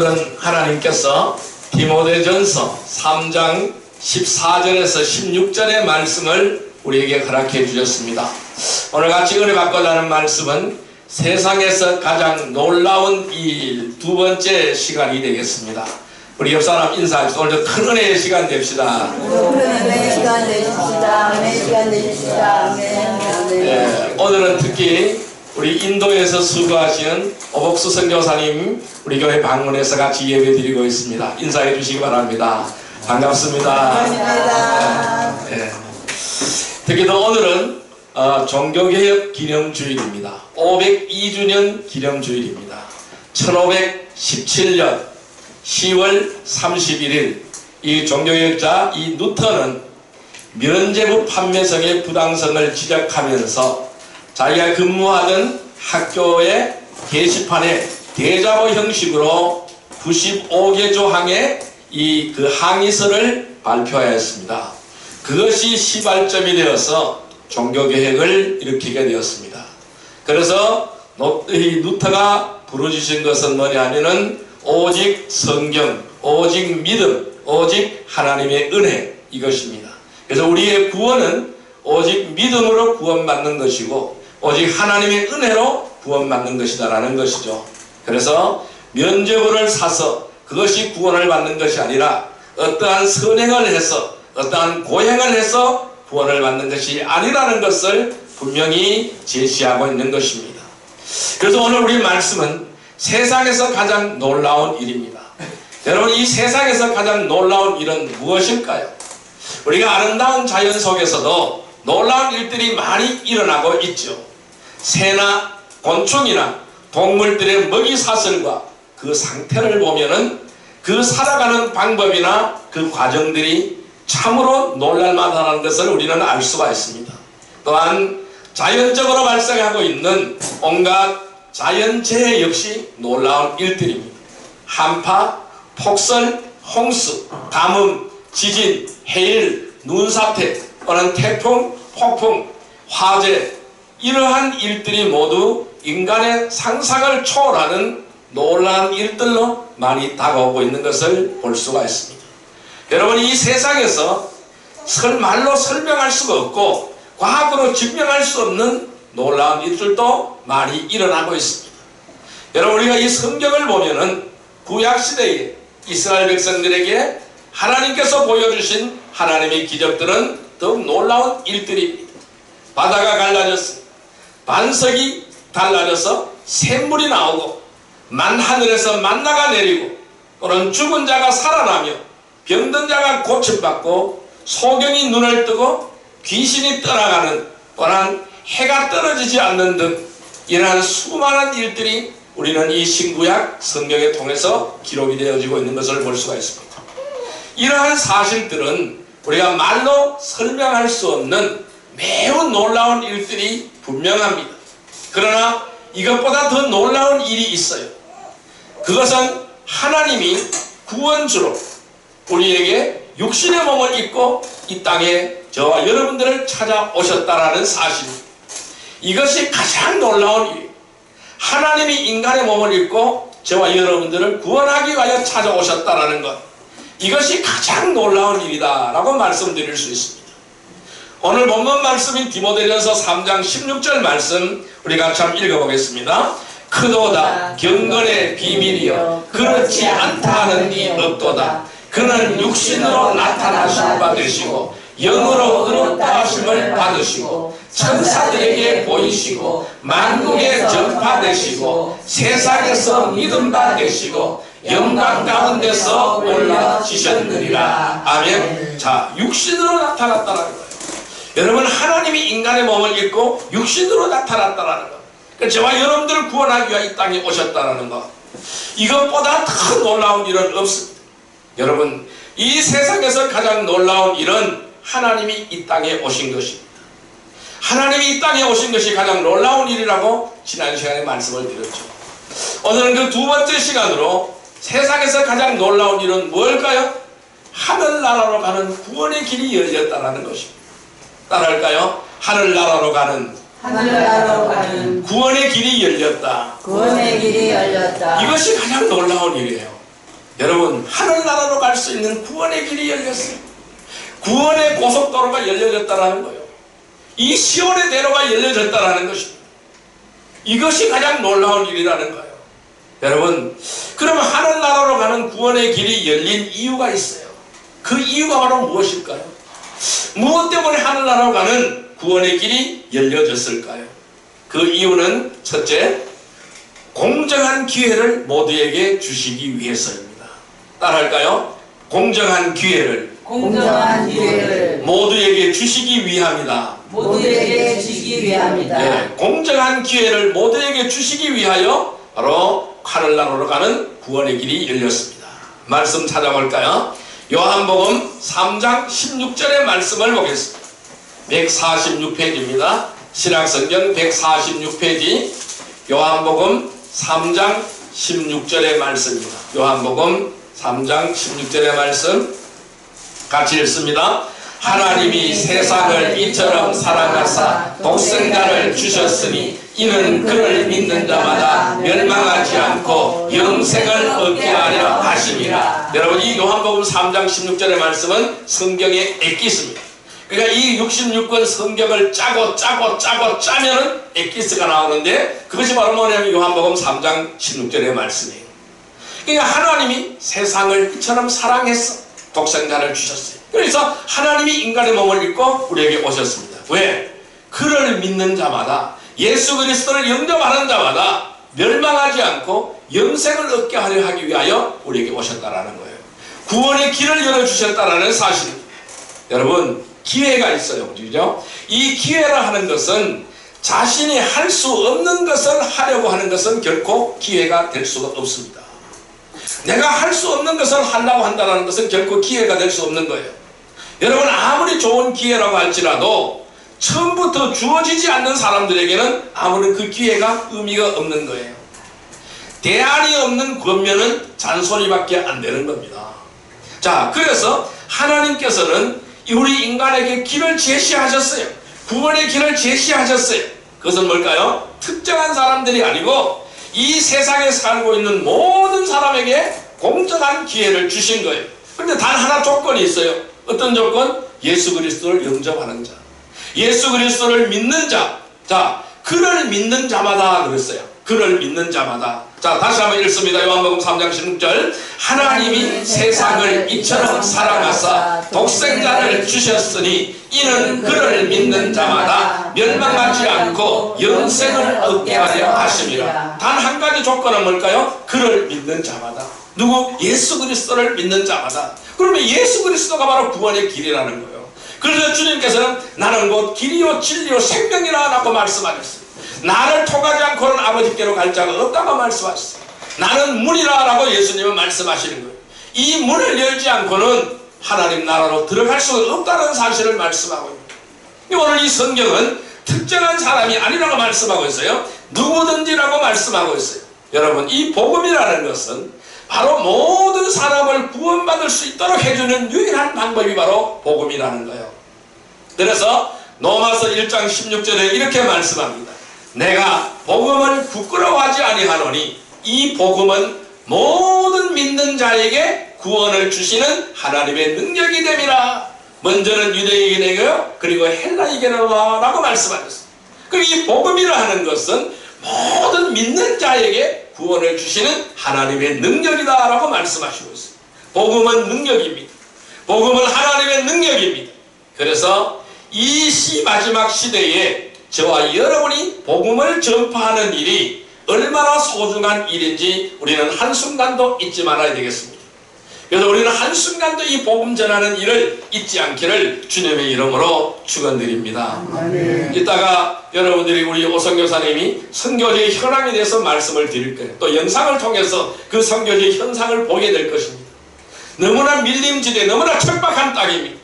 오늘은 하나님께서 디모데전서 3장 14절에서 16절의 말씀을 우리에게 허락해 주셨습니다. 오늘 같이 은혜 받고자 하는 말씀은 세상에서 가장 놀라운 일 두 번째 시간이 되겠습니다. 우리 옆 사람 인사합시다. 오늘도 큰 은혜의 시간 됩시다. 은혜의 시간 되십시다. 은혜의 시간 되십시다. 네, 오늘은 특히 우리 인도에서 수고하시는 오복수 선교사님 우리 교회 방문해서 같이 예배 드리고 있습니다. 인사해 주시기 바랍니다. 반갑습니다. 반갑습니다. 네. 특히도 오늘은 종교개혁 기념주일입니다. 502주년 기념주일입니다. 1517년 10월 31일 이 종교개혁자 이 누턴은 면제부 판매성의 부당성을 지적하면서 자기가 근무하던 학교의 게시판에 대자보 형식으로 95개 조항의 그 항의서를 발표하였습니다. 그것이 시발점이 되어서 종교개혁을 일으키게 되었습니다. 그래서 이 누터가 부르짖은 것은 뭐냐 하면은 오직 성경, 오직 믿음, 오직 하나님의 은혜 이것입니다. 그래서 우리의 구원은 오직 믿음으로 구원받는 것이고 오직 하나님의 은혜로 구원받는 것이다라는 것이죠. 그래서 면죄부를 사서 그것이 구원을 받는 것이 아니라 어떠한 선행을 해서 어떠한 고행을 해서 구원을 받는 것이 아니라는 것을 분명히 제시하고 있는 것입니다. 그래서 오늘 우리 말씀은 세상에서 가장 놀라운 일입니다. 여러분, 이 세상에서 가장 놀라운 일은 무엇일까요? 우리가 아름다운 자연 속에서도 놀라운 일들이 많이 일어나고 있죠. 새나 곤충이나 동물들의 먹이 사슬과 그 상태를 보면은 그 살아가는 방법이나 그 과정들이 참으로 놀랄만하다는 것을 우리는 알 수가 있습니다. 또한 자연적으로 발생하고 있는 온갖 자연재해 역시 놀라운 일들입니다. 한파, 폭설, 홍수, 가뭄, 지진, 해일, 눈사태, 또는 태풍, 폭풍, 화재 이러한 일들이 모두 인간의 상상을 초월하는 놀라운 일들로 많이 다가오고 있는 것을 볼 수가 있습니다. 여러분, 이 세상에서 말로 설명할 수가 없고 과학으로 증명할 수 없는 놀라운 일들도 많이 일어나고 있습니다. 여러분, 우리가 이 성경을 보면은 구약시대에 이스라엘 백성들에게 하나님께서 보여주신 하나님의 기적들은 더욱 놀라운 일들입니다. 바다가 갈라졌습니다. 반석이 달라져서 샘물이 나오고 하늘에서 만나가 내리고 또는 죽은 자가 살아나며 병든 자가 고침받고 소경이 눈을 뜨고 귀신이 떠나가는 또한 해가 떨어지지 않는 등 이러한 수많은 일들이 우리는 이 신구약 성경에 통해서 기록이 되어지고 있는 것을 볼 수가 있습니다. 이러한 사실들은 우리가 말로 설명할 수 없는 매우 놀라운 일들이 분명합니다. 그러나 이것보다 더 놀라운 일이 있어요. 그것은 하나님이 구원주로 우리에게 육신의 몸을 입고 이 땅에 저와 여러분들을 찾아오셨다라는 사실입니다. 이것이 가장 놀라운 일이에요. 하나님이 인간의 몸을 입고 저와 여러분들을 구원하기 위하여 찾아오셨다라는 것, 이것이 가장 놀라운 일이다 라고 말씀드릴 수 있습니다. 오늘 본문 말씀인 디모데전서 3장 16절 말씀 우리 같이 한번 읽어보겠습니다. 크도다 경건의 비밀이여 그렇지 않다 하는 이 없도다. 그는 육신으로 나타나신 바 되시고 영으로 의롭다 하심을 받으시고 천사들에게 보이시고 만국에 전파되시고 세상에서 믿음 바 되시고 영광 가운데서 올라지셨느니라. 아멘. 자, 육신으로 나타났다는 거예요. 여러분, 하나님이 인간의 몸을 입고 육신으로 나타났다는 것, 그러니까 저와 여러분들을 구원하기 위해 이 땅에 오셨다는 것, 이것보다 더 놀라운 일은 없습니다. 여러분, 이 세상에서 가장 놀라운 일은 하나님이 이 땅에 오신 것입니다. 하나님이 이 땅에 오신 것이 가장 놀라운 일이라고 지난 시간에 말씀을 드렸죠. 오늘은 그 두 번째 시간으로 세상에서 가장 놀라운 일은 뭘까요? 하늘나라로 가는 구원의 길이 열렸다는 것입니다. 따라할까요? 하늘나라로 가는 구원의 길이 열렸다. 구원의 길이 열렸다. 이것이 가장 놀라운 일이에요. 여러분, 하늘나라로 갈 수 있는 구원의 길이 열렸어요. 구원의 고속도로가 열려졌다는 거예요. 이 시온의 대로가 열려졌다는 것입니다. 이것이 가장 놀라운 일이라는 거예요. 여러분, 그러면 하늘나라로 가는 구원의 길이 열린 이유가 있어요. 그 이유가 바로 무엇일까요? 무엇 때문에 하늘나라로 가는 구원의 길이 열려졌을까요? 그 이유는 첫째, 공정한 기회를 모두에게 주시기 위해서입니다. 따라할까요? 공정한 기회를 모두에게 주시기 위함이다. 모두에게 주시기 위함이다. 네, 공정한 기회를 모두에게 주시기 위하여 바로 하늘나라로 가는 구원의 길이 열렸습니다. 말씀 찾아볼까요? 요한복음 3장 16절의 말씀을 보겠습니다. 146페이지입니다. 신약성경 146페이지 요한복음 3장 16절의 말씀입니다. 요한복음 3장 16절의 말씀 같이 읽습니다. 하나님이 세상을 이처럼 사랑하사 독생자를 주셨으니 이는 그를 믿는 자마다 멸망하지 않고 영생을 얻게 하려 하심이라. 여러분, 이 요한복음 3장 16절의 말씀은 성경의 엑기스입니다. 그러니까 이 66권 성경을 짜면은 엑기스가 나오는데, 그것이 바로 뭐냐면 요한복음 3장 16절의 말씀이에요. 그러니까 하나님이 세상을 이처럼 사랑했어. 독생자를 주셨어요. 그래서 하나님이 인간의 몸을 입고 우리에게 오셨습니다. 왜? 그를 믿는 자마다, 예수 그리스도를 영접하는 자마다 멸망하지 않고 영생을 얻게 하려 하기 위하여 우리에게 오셨다라는 거예요. 구원의 길을 열어주셨다라는 사실입니다. 여러분, 기회가 있어요. 그죠? 이 기회라 하는 것은 자신이 할 수 없는 것을 하려고 하는 것은 결코 기회가 될 수가 없습니다. 내가 할 수 없는 것을 하려고 한다는 것은 결코 기회가 될 수 없는 거예요. 여러분, 아무리 좋은 기회라고 할지라도 처음부터 주어지지 않는 사람들에게는 아무런 그 기회가 의미가 없는 거예요. 대안이 없는 권면은 잔소리밖에 안 되는 겁니다. 자, 그래서 하나님께서는 우리 인간에게 길을 제시하셨어요. 구원의 길을 제시하셨어요. 그것은 뭘까요? 특정한 사람들이 아니고 이 세상에 살고 있는 모든 사람에게 공정한 기회를 주신 거예요. 그런데 단 하나 조건이 있어요. 어떤 조건? 예수 그리스도를 영접하는 자, 예수 그리스도를 믿는 자. 자, 그를 믿는 자마다 그랬어요. 그를 믿는 자마다. 자, 다시 한번 읽습니다. 요한복음 3장 16절. 하나님이 세상을 이처럼 사랑하사 독생자를 주셨으니 이는 그를 믿는 자마다 멸망하지 않고 영생을 얻게 하려 하심이라. 단 한 가지 조건은 뭘까요? 그를 믿는 자마다. 누구? 예수 그리스도를 믿는 자마다. 그러면 예수 그리스도가 바로 구원의 길이라는 거예요. 그래서 주님께서는 나는 곧 길이요 진리요 생명이라 라고 말씀하셨어요. 나를 통하지 않고는 아버지께로 갈 자가 없다고 말씀하셨어요. 나는 문이라 라고 예수님은 말씀하시는 거예요. 이 문을 열지 않고는 하나님 나라로 들어갈 수가 없다는 사실을 말씀하고 있습니다. 오늘 이 성경은 특정한 사람이 아니라고 말씀하고 있어요. 누구든지라고 말씀하고 있어요. 여러분, 이 복음이라는 것은 바로 모든 사람을 구원받을 수 있도록 해주는 유일한 방법이 바로 복음이라는 거예요. 그래서 로마서 1장 16절에 이렇게 말씀합니다. 내가 복음을 부끄러워하지 아니하노니 이 복음은 모든 믿는 자에게 구원을 주시는 하나님의 능력이 됨이라. 먼저는 유대인에게요, 그리고 헬라인에게로라 라고 말씀하셨습니다. 그리고 이 복음이라 하는 것은 모든 믿는 자에게 구원을 주시는 하나님의 능력이다 라고 말씀하시고 있습니다. 복음은 능력입니다. 복음은 하나님의 능력입니다. 그래서 이 마지막 시대에 저와 여러분이 복음을 전파하는 일이 얼마나 소중한 일인지 우리는 한순간도 잊지 말아야 되겠습니다. 그래서 우리는 한순간도 이 복음 전하는 일을 잊지 않기를 주님의 이름으로 축원드립니다. 이따가 여러분들이 우리 오성교사님이 선교제의 현황에 대해서 말씀을 드릴 거예요. 또 영상을 통해서 그 선교제의 현상을 보게 될 것입니다. 너무나 밀림지대, 너무나 척박한 땅입니다.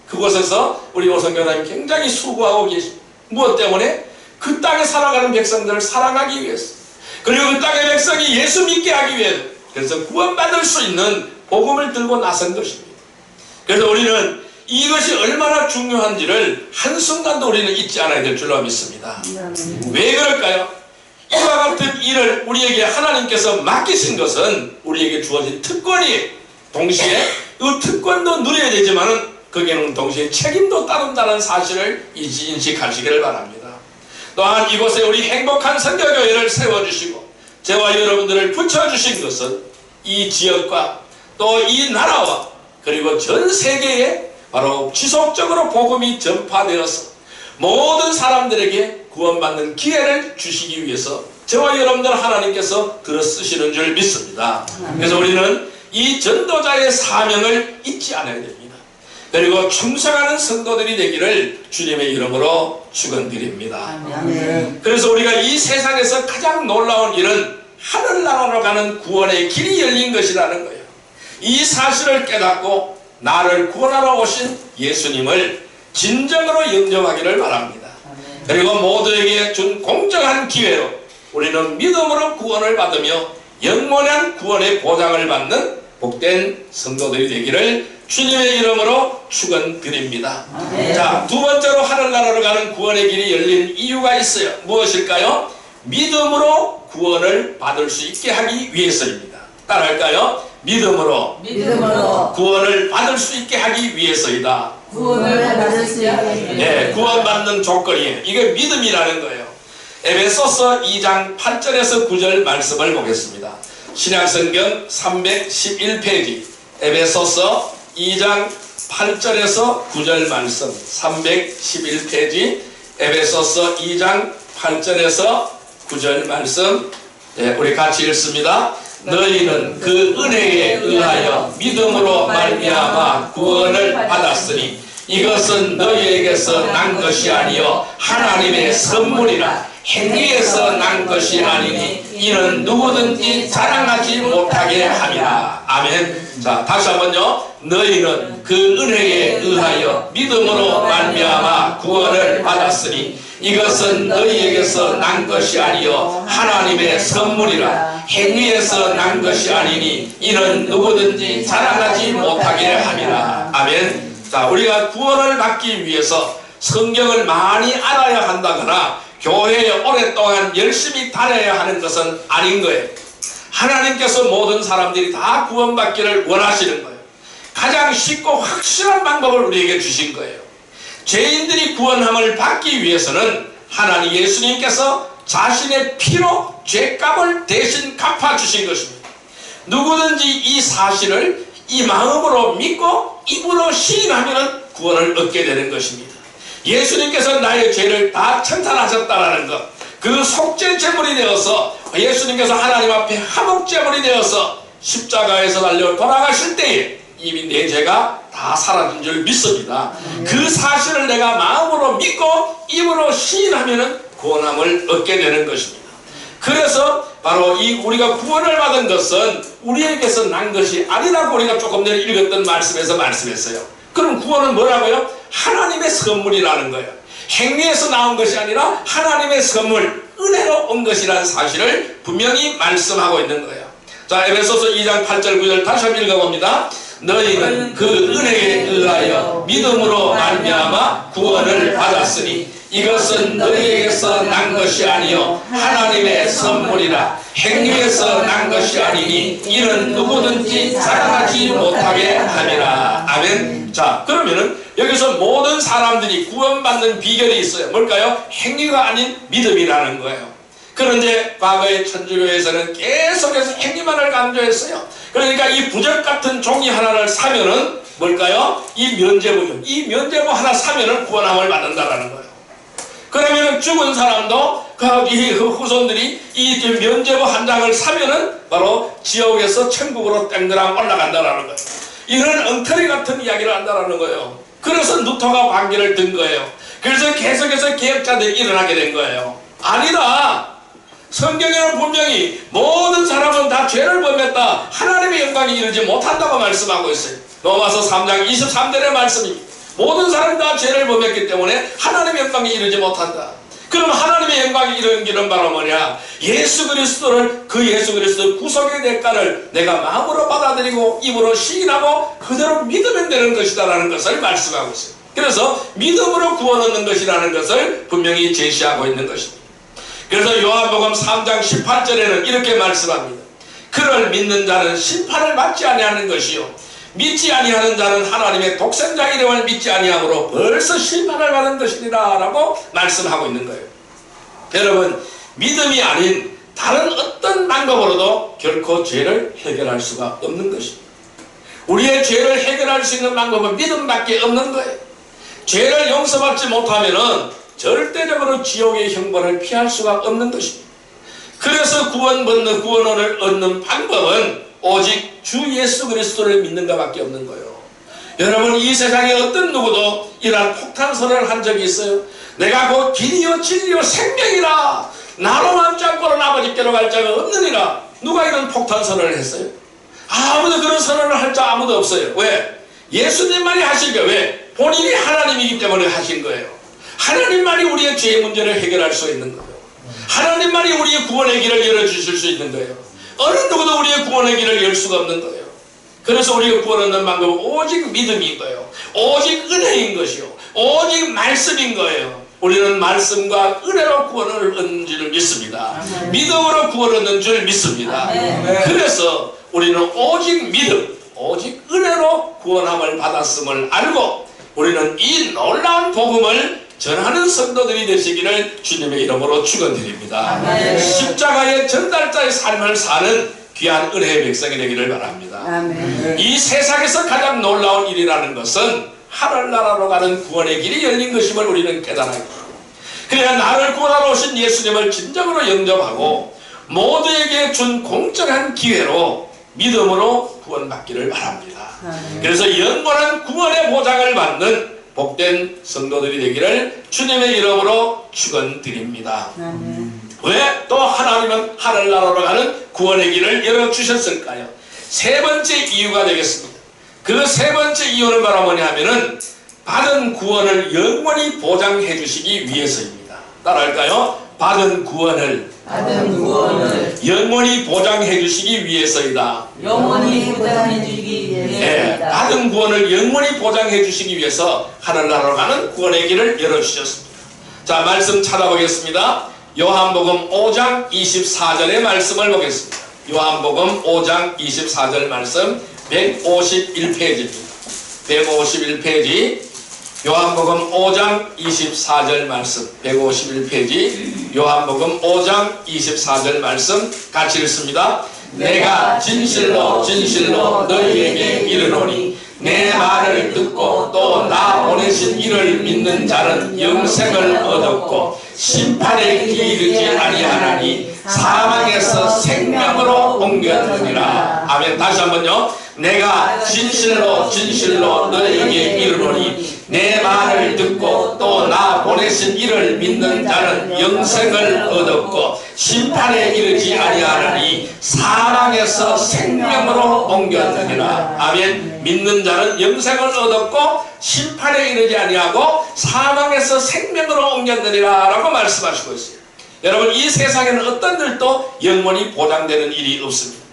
그곳에서 우리 오성교사님 굉장히 수고하고 계십니다. 무엇 때문에? 그 땅에 살아가는 백성들을 사랑하기 위해서, 그리고 그 땅의 백성이 예수 믿게 하기 위해서, 그래서 구원받을 수 있는 복음을 들고 나선 것입니다. 그래서 우리는 이것이 얼마나 중요한지를 한순간도 우리는 잊지 않아야 될 줄로 믿습니다. 왜 그럴까요? 이와 같은 일을 우리에게 하나님께서 맡기신 것은 우리에게 주어진 특권이에요. 동시에 이 특권도 누려야 되지만은 거기에는 동시에 책임도 따른다는 사실을 인식하시기를 바랍니다. 또한 이곳에 우리 행복한 선교교회를 세워주시고 저와 여러분들을 붙여주신 것은 이 지역과 또 이 나라와 그리고 전 세계에 바로 지속적으로 복음이 전파되어서 모든 사람들에게 구원받는 기회를 주시기 위해서 저와 여러분들 하나님께서 들어 쓰시는 줄 믿습니다. 그래서 우리는 이 전도자의 사명을 잊지 않아야 됩니다. 그리고 충성하는 성도들이 되기를 주님의 이름으로 축원드립니다. 그래서 우리가 이 세상에서 가장 놀라운 일은 하늘나라로 가는 구원의 길이 열린 것이라는 거예요. 이 사실을 깨닫고 나를 구원하러 오신 예수님을 진정으로 영접하기를 바랍니다. 그리고 모두에게 준 공정한 기회로 우리는 믿음으로 구원을 받으며 영원한 구원의 보장을 받는 복된 성도들이 되기를 주님의 이름으로 축원드립니다. 자, 두 번째로 하늘나라로 가는 구원의 길이 열린 이유가 있어요. 무엇일까요? 믿음으로 구원을 받을 수 있게 하기 위해서입니다. 따라할까요? 믿음으로 구원을 받을 수 있게 하기 위해서이다. 구원을 받을 수 있게. 네, 구원받는 조건이에요. 이게 믿음이라는 거예요. 에베소서 2장 8절에서 9절 말씀을 보겠습니다. 신약성경 311페이지 에베소서 2장 8절에서 9절 말씀 311페이지 에베소서 2장 8절에서 9절 말씀 우리 같이 읽습니다. 너희는 그 은혜에 의하여 믿음으로 말미암아 구원을 받았으니 이것은 너희에게서 난 것이 아니요 하나님의 선물이라. 행위에서 난 것이 아니니 이는 누구든지 자랑하지 못하게 함이라. 아멘. 자, 다시 한번요. 너희는 그 은혜에 의하여 믿음으로 말미암아 구원을 받았으니 이것은 너희에게서 난 것이 아니요 하나님의 선물이라. 행위에서 난 것이 아니니 이는 누구든지 자랑하지 못하게 함이라. 아멘. 자, 우리가 구원을 받기 위해서 성경을 많이 알아야 한다거나 교회에 오랫동안 열심히 다녀야 하는 것은 아닌 거예요. 하나님께서 모든 사람들이 다 구원받기를 원하시는 거예요. 가장 쉽고 확실한 방법을 우리에게 주신 거예요. 죄인들이 구원함을 받기 위해서는 하나님 예수님께서 자신의 피로 죄값을 대신 갚아주신 것입니다. 누구든지 이 사실을 이 마음으로 믿고 입으로 시인하면 구원을 얻게 되는 것입니다. 예수님께서 나의 죄를 다 청산하셨다라는 것, 그 속죄 제물이 되어서 예수님께서 하나님 앞에 화목 제물이 되어서 십자가에서 달려 돌아가실 때에 이미 내 죄가 다 사라진 줄 믿습니다. 그 사실을 내가 마음으로 믿고 입으로 시인하면 구원함을 얻게 되는 것입니다. 그래서 바로 이 우리가 구원을 받은 것은 우리에게서 난 것이 아니라고 우리가 조금 전에 읽었던 말씀에서 말씀했어요. 그럼 구원은 뭐라고요? 하나님의 선물이라는 거예요. 행위에서 나온 것이 아니라 하나님의 선물, 은혜로 온 것이라는 사실을 분명히 말씀하고 있는 거예요. 자, 에베소서 2장 8절 9절 다시 한번 읽어봅니다. 너희는 그 은혜에 의하여 믿음으로 말미암아 구원을 받았으니 이것은 너희에게서 난 것이 아니요 하나님의 선물이라. 행위에서 난 것이 아니니 이는 누구든지 자랑하지 못하게 함이라. 아멘. 자, 그러면은 여기서 모든 사람들이 구원받는 비결이 있어요. 뭘까요? 행위가 아닌 믿음이라는 거예요. 그런데 과거의 천주교에서는 계속해서 행위만을 강조했어요. 그러니까 이 부적 같은 종이 하나를 사면은 뭘까요? 이 면죄부죠. 이 면죄부 하나 사면은 구원함을 받는다라는 거예요. 그러면 죽은 사람도 그 후손들이 이 면죄부 한 장을 사면은 바로 지옥에서 천국으로 땡그랑 올라간다라는 거예요. 이런 엉터리 같은 이야기를 한다라는 거예요. 그래서 루터가 반기를 든 거예요. 그래서 계속해서 개혁자들이 일어나게 된 거예요. 아니다. 성경에는 분명히 모든 사람은 다 죄를 범했다. 하나님의 영광이 이르지 못한다고 말씀하고 있어요. 로마서 3장 23절의 말씀입니다. 모든 사람이 다 죄를 범했기 때문에 하나님의 영광이 이르지 못한다. 그럼 하나님의 영광이 이르는 길은 바로 뭐냐? 예수 그리스도를, 그 예수 그리스도 구속의 대가를 내가 마음으로 받아들이고 입으로 시인하고 그대로 믿으면 되는 것이다라는 것을 말씀하고 있어요. 그래서 믿음으로 구원 얻는 것이라는 것을 분명히 제시하고 있는 것입니다. 그래서 요한복음 3장 18절에는 이렇게 말씀합니다. 그를 믿는 자는 심판을 받지 아니하는 것이요 믿지 아니하는 자는 하나님의 독생자 이름을 믿지 아니하므로 벌써 심판을 받은 것이니라 라고 말씀하고 있는 거예요. 여러분, 믿음이 아닌 다른 어떤 방법으로도 결코 죄를 해결할 수가 없는 것입니다. 우리의 죄를 해결할 수 있는 방법은 믿음밖에 없는 거예요. 죄를 용서받지 못하면 절대적으로 지옥의 형벌을 피할 수가 없는 것입니다. 그래서 구원을 얻는 방법은 오직 주 예수 그리스도를 믿는 것밖에 없는 거예요. 여러분, 이 세상에 어떤 누구도 이러한 폭탄 선언을 한 적이 있어요? 내가 곧 길이요 진리요 생명이라 나로 남지 않고는 아버지께로 갈 자가 없느니라. 누가 이런 폭탄 선언을 했어요? 아무도 그런 선언을 할 자 아무도 없어요. 왜? 예수님만이 하신 거예요. 왜? 본인이 하나님이기 때문에 하신 거예요. 하나님만이 우리의 죄의 문제를 해결할 수 있는 거예요. 하나님만이 우리의 구원의 길을 열어주실 수 있는 거예요. 어느 누구도 우리의 구원의 길을 열 수가 없는 거예요. 그래서 우리가 구원 얻는 방법은 오직 믿음인 거예요. 오직 은혜인 것이요 오직 말씀인 거예요. 우리는 말씀과 은혜로 구원을 얻는 줄 믿습니다. 믿음으로 구원 얻는 줄 믿습니다. 그래서 우리는 오직 믿음, 오직 은혜로 구원함을 받았음을 알고 우리는 이 놀라운 복음을 전하는 성도들이 되시기를 주님의 이름으로 축원드립니다. 십자가의 전달자의 삶을 사는 귀한 은혜의 백성이 되기를 바랍니다. 이 세상에서 가장 놀라운 일이라는 것은 하늘나라로 가는 구원의 길이 열린 것임을 우리는 깨달아야 합니다. 그래야 나를 구원하러 오신 예수님을 진정으로 영접하고 모두에게 준 공정한 기회로 믿음으로 구원받기를 바랍니다. 그래서 영원한 구원의 보장을 받는 복된 성도들이 되기를 주님의 이름으로 축원드립니다. 왜 또 하나님은 하늘나라로 가는 구원의 길을 열어주셨을까요? 세 번째 이유가 되겠습니다. 그 세 번째 이유는 바로 뭐냐 하면은 받은 구원을 영원히 보장해 주시기 위해서입니다. 따라할까요? 받은 구원을 영원히 보장해 주시기 위해서이다. 영원히 보장해 주시기 위해서이다. 받은 구원을 영원히 보장해 주시기 위해서 하늘나라로 가는 구원의 길을 열어주셨습니다. 자, 말씀 찾아보겠습니다. 요한복음 5장 24절의 말씀을 보겠습니다. 요한복음 5장 24절 말씀 151페이지입니다. 151페이지 요한복음 5장 24절 말씀 151페이지 요한복음 5장 24절 말씀 같이 읽습니다. 내가 진실로 진실로 너희에게 이르노니 내 말을 듣고 또 나 보내신 이를 믿는 자는 영생을 얻었고 심판에 이르지 아니하나니 사망에서 생명으로 옮겼느니라. 아멘. 다시 한번요. 내가 진실로 진실로 너희에게 이르노니 내 말을 듣고 또 나 보내신 이를 믿는 자는 영생을 얻었고 심판에 이르지 아니하나니 사망에서 생명으로 옮겼느니라. 아멘. 믿는 자는 영생을 얻었고 심판에 이르지 아니하고 사망에서 생명으로 옮겼느니라 라고 말씀하시고 있어요. 여러분, 이 세상에는 어떤 일도 영원히 보장되는 일이 없습니다.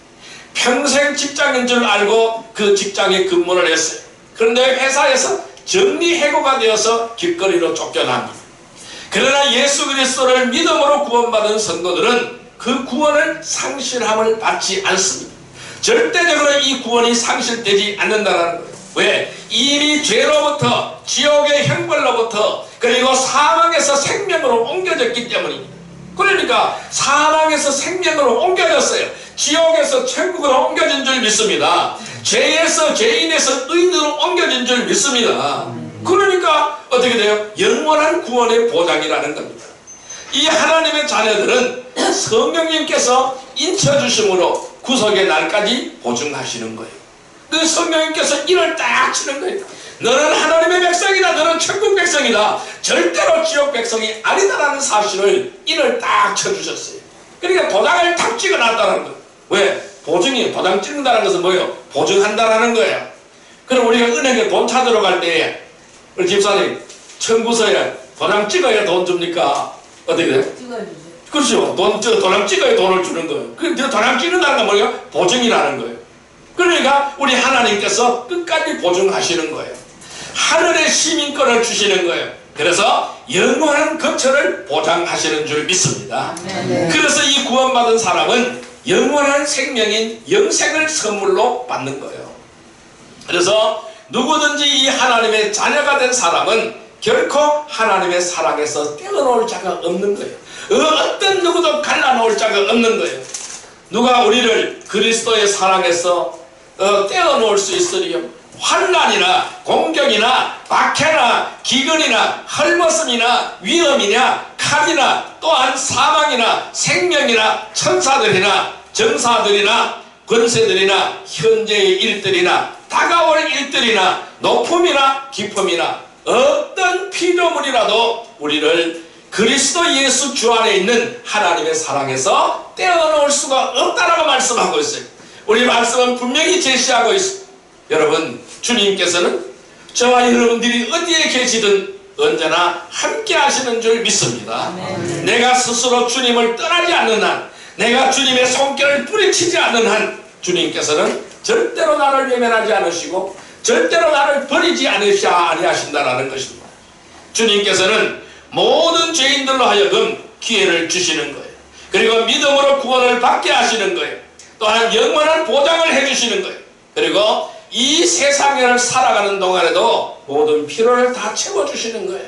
평생 직장인 줄 알고 그 직장에 근무를 했어요. 그런데 회사에서 정리해고가 되어서 길거리로 쫓겨납니다. 그러나 예수 그리스도를 믿음으로 구원받은 성도들은 그 구원을 상실함을 받지 않습니다. 절대적으로 이 구원이 상실되지 않는다는 거예요. 왜? 이미 죄로부터 지옥의 형벌로부터 그리고 사망에서 생명으로 옮겨졌기 때문입니다. 그러니까 사망에서 생명으로 옮겨졌어요. 지옥에서 천국으로 옮겨진 줄 믿습니다. 죄에서 죄인에서 의인으로 옮겨진 줄 믿습니다. 그러니까 어떻게 돼요? 영원한 구원의 보장이라는 겁니다. 이 하나님의 자녀들은 성령님께서 인쳐주심으로 구속의 날까지 보증하시는 거예요. 그 성령님께서 인을 딱 치는 거예요. 너는 하나님의 백성이다. 너는 천국 백성이다. 절대로 지옥 백성이 아니다라는 사실을 인을 딱 쳐주셨어요. 그러니까 도장을 탁 찍어놨다는 거예요. 왜? 보증이에요. 도장 찍는다는 것은 뭐예요? 보증한다라는 거예요. 그럼 우리가 은행에 돈 찾으러 갈 때 우리 집사님 청구서에 도장 찍어야 돈 줍니까? 어떻게 돼요? 찍어주세요. 그렇죠. 도장 찍어야 돈을 주는 거예요. 그 도장 찍는다는 건 뭐예요? 보증이라는 거예요. 그러니까 우리 하나님께서 끝까지 보증하시는 거예요. 하늘의 시민권을 주시는 거예요. 그래서 영원한 거처를 보장하시는 줄 믿습니다. 아멘. 그래서 이 구원받은 사람은 영원한 생명인 영생을 선물로 받는 거예요. 그래서 누구든지 이 하나님의 자녀가 된 사람은 결코 하나님의 사랑에서 떼어놓을 자가 없는 거예요. 어떤 누구도 갈라놓을 자가 없는 거예요. 누가 우리를 그리스도의 사랑에서 떼어놓을 수 있으리요? 환난이나 공경이나 박해나 기근이나 헐벗음이나 위험이나 칼이나 또한 사망이나 생명이나 천사들이나 정사들이나 권세들이나 현재의 일들이나 다가올 일들이나 높음이나 깊음이나 어떤 피조물이라도 우리를 그리스도 예수 주 안에 있는 하나님의 사랑에서 떼어놓을 수가 없다라고 말씀하고 있어요. 우리 말씀은 분명히 제시하고 있습니다. 여러분, 주님께서는 저와 여러분들이 어디에 계시든 언제나 함께 하시는 줄 믿습니다. 아멘. 내가 스스로 주님을 떠나지 않는 한, 내가 주님의 손길을 뿌리치지 않는 한 주님께서는 절대로 나를 외면하지 않으시고 절대로 나를 버리지 아니하신다라는 것입니다. 주님께서는 모든 죄인들로 하여금 기회를 주시는 거예요. 그리고 믿음으로 구원을 받게 하시는 거예요. 또한 영원한 보장을 해주시는 거예요. 그리고 이 세상을 살아가는 동안에도 모든 필요를 다 채워주시는 거예요.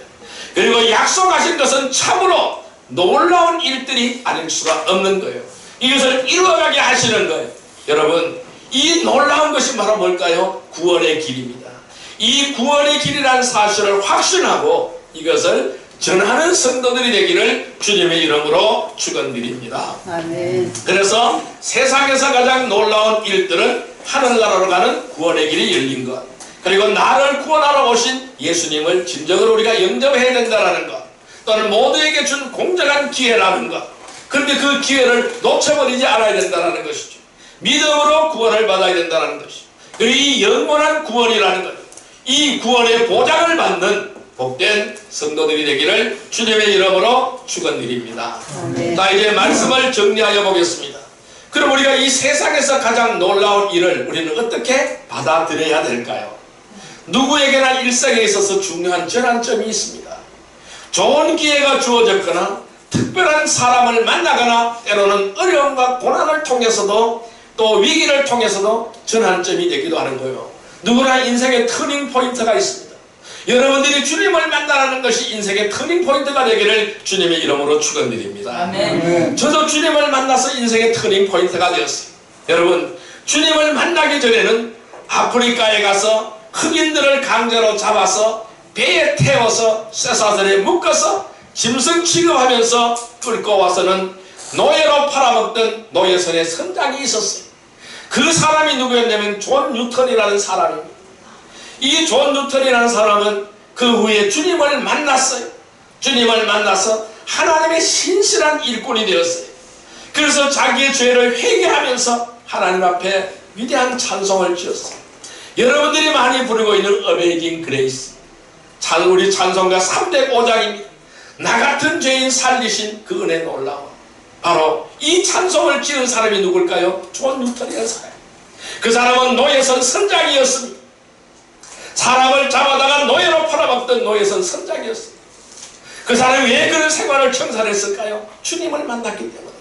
그리고 약속하신 것은 참으로 놀라운 일들이 아닐 수가 없는 거예요. 이것을 이루어가게 하시는 거예요. 여러분, 이 놀라운 것이 바로 뭘까요? 구원의 길입니다. 이 구원의 길이라는 사실을 확신하고 이것을 전하는 성도들이 되기를 주님의 이름으로 축원드립니다. 아멘. 그래서 세상에서 가장 놀라운 일들은 하늘나라로 가는 구원의 길이 열린 것, 그리고 나를 구원하러 오신 예수님을 진정으로 우리가 영접해야 된다는 것, 또는 모두에게 준 공정한 기회라는 것. 그런데 그 기회를 놓쳐버리지 않아야 된다는 것이죠. 믿음으로 구원을 받아야 된다는 것이죠. 그리고 이 영원한 구원이라는 것, 이 구원의 보장을 받는 복된 성도들이 되기를 주님의 이름으로 축원드립니다. 자, 이제 말씀을 정리하여 보겠습니다. 그럼 우리가 이 세상에서 가장 놀라운 일을 우리는 어떻게 받아들여야 될까요? 누구에게나 일생에 있어서 중요한 전환점이 있습니다. 좋은 기회가 주어졌거나 특별한 사람을 만나거나 때로는 어려움과 고난을 통해서도 또 위기를 통해서도 전환점이 되기도 하는 거예요. 누구나 인생의 터닝 포인트가 있습니다. 여러분들이 주님을 만나는 것이 인생의 터닝 포인트가 되기를 주님의 이름으로 축원드립니다. 아멘. 저도 주님을 만나서 인생의 터닝 포인트가 되었어요. 여러분, 주님을 만나기 전에는 아프리카에 가서 흑인들을 강제로 잡아서 배에 태워서 쇠사슬에 묶어서 짐승 취급하면서 끌고 와서는 노예로 팔아먹던 노예선의 선장이 있었어요. 그 사람이 누구였냐면 존 뉴턴이라는 사람입니다. 이 존 뉴턴이라는 사람은 그 후에 주님을 만났어요. 주님을 만나서 하나님의 신실한 일꾼이 되었어요. 그래서 자기의 죄를 회개하면서 하나님 앞에 위대한 찬송을 지었어요. 여러분들이 많이 부르고 있는 어메이징 그레이스, 우리 찬송가 305장입니다. 나 같은 죄인 살리신 그 은혜 놀라워. 바로 이 찬송을 지은 사람이 누굴까요? 존 뉴턴이라는 사람. 그 사람은 노예선 선장이었습니다. 사람을 잡아다가 노예로 팔아먹던 노예선 선장이었습니다. 그 사람이 왜 그런 생활을 청산했을까요? 주님을 만났기 때문에.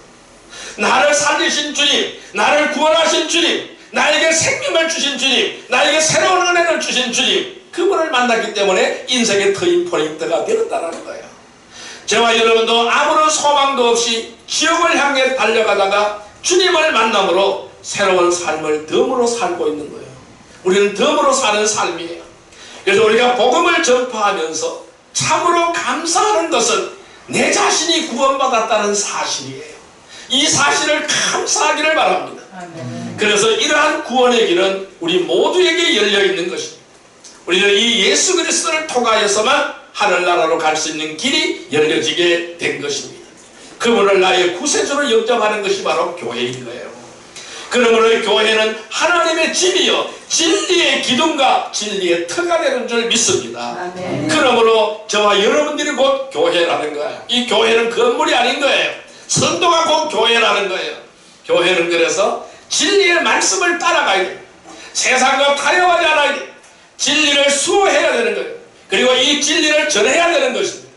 나를 살리신 주님, 나를 구원하신 주님, 나에게 생명을 주신 주님, 나에게 새로운 은혜를 주신 주님, 그분을 만났기 때문에 인생의 터닝 포인트가 되었다는 거예요. 저와 여러분도 아무런 소망도 없이 지옥을 향해 달려가다가 주님을 만남으로 새로운 삶을 덤으로 살고 있는 거예요. 우리는 덤으로 사는 삶이에요. 그래서 우리가 복음을 전파하면서 참으로 감사하는 것은 내 자신이 구원받았다는 사실이에요. 이 사실을 감사하기를 바랍니다. 그래서 이러한 구원의 길은 우리 모두에게 열려있는 것입니다. 우리는 이 예수 그리스도를 통하여서만 하늘나라로 갈 수 있는 길이 열려지게 된 것입니다. 그분을 나의 구세주로 영접하는 것이 바로 교회인 거예요. 그러므로 교회는 하나님의 집이요 진리의 기둥과 진리의 터가 되는 줄 믿습니다. 아멘. 그러므로 저와 여러분들이 곧 교회라는 거예요. 이 교회는 건물이 아닌 거예요. 성도가 곧 교회라는 거예요. 교회는 그래서 진리의 말씀을 따라가야 돼요. 세상과 타협하지 않아야 돼요. 진리를 수호해야 되는 거예요. 그리고 이 진리를 전해야 되는 것입니다.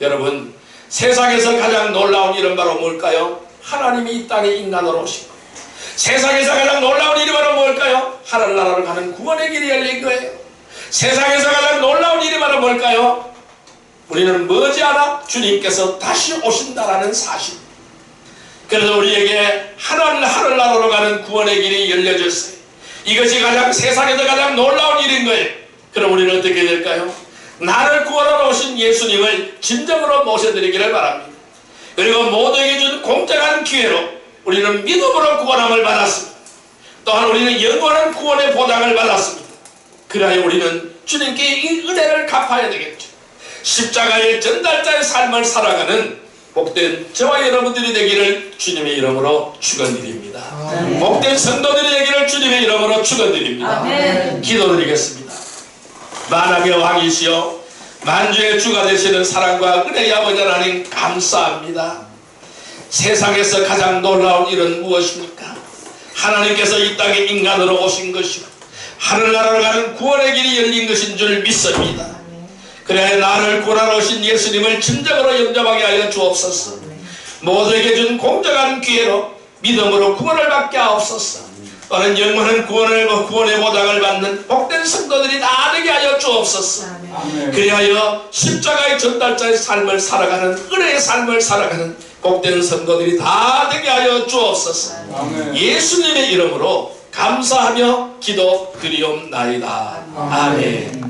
여러분, 세상에서 가장 놀라운 일은 바로 뭘까요? 하나님이 이 땅에 인간으로 오신 거예요. 세상에서 가장 놀라운 일이 바로 뭘까요? 하늘나라로 가는 구원의 길이 열린 거예요. 세상에서 가장 놀라운 일이 바로 뭘까요? 우리는 머지않아 주님께서 다시 오신다라는 사실. 그래서 우리에게 하늘나라로 가는 구원의 길이 열려졌어요. 이것이 세상에서 가장 놀라운 일인 거예요. 그럼 우리는 어떻게 될까요? 나를 구원하러 오신 예수님을 진정으로 모셔드리기를 바랍니다. 그리고 모두에게 준 공정한 기회로 우리는 믿음으로 구원함을 받았습니다. 또한 우리는 영원한 구원의 보장을 받았습니다. 그래야 우리는 주님께 이 은혜를 갚아야 되겠죠. 십자가의 전달자의 삶을 살아가는 복된 저와 여러분들이 되기를 주님의 이름으로 축원드립니다. 복된 성도들이 되기를 주님의 이름으로 축원드립니다. 기도드리겠습니다. 만왕의 왕이시여 만주의 주가 되시는 사랑과 은혜의 아버지 하나님 감사합니다. 세상에서 가장 놀라운 일은 무엇입니까? 하나님께서 이 땅에 인간으로 오신 것이고 하늘나라로 가는 구원의 길이 열린 것인 줄 믿습니다. 그래야 나를 구원하러 오신 예수님을 진정으로 영접하게 하여 주옵소서. 모두에게 준 공정한 기회로 믿음으로 구원을 받게 하옵소서. 또는 영원한 구원의 보장을 받는 복된 성도들이 다 되게 하여 주옵소서. 그리하여 십자가의 전달자의 삶을 살아가는 은혜의 삶을 살아가는 복된 성도들이 다 되게 하여 주옵소서. 예수님의 이름으로 감사하며 기도드리옵나이다. 아멘.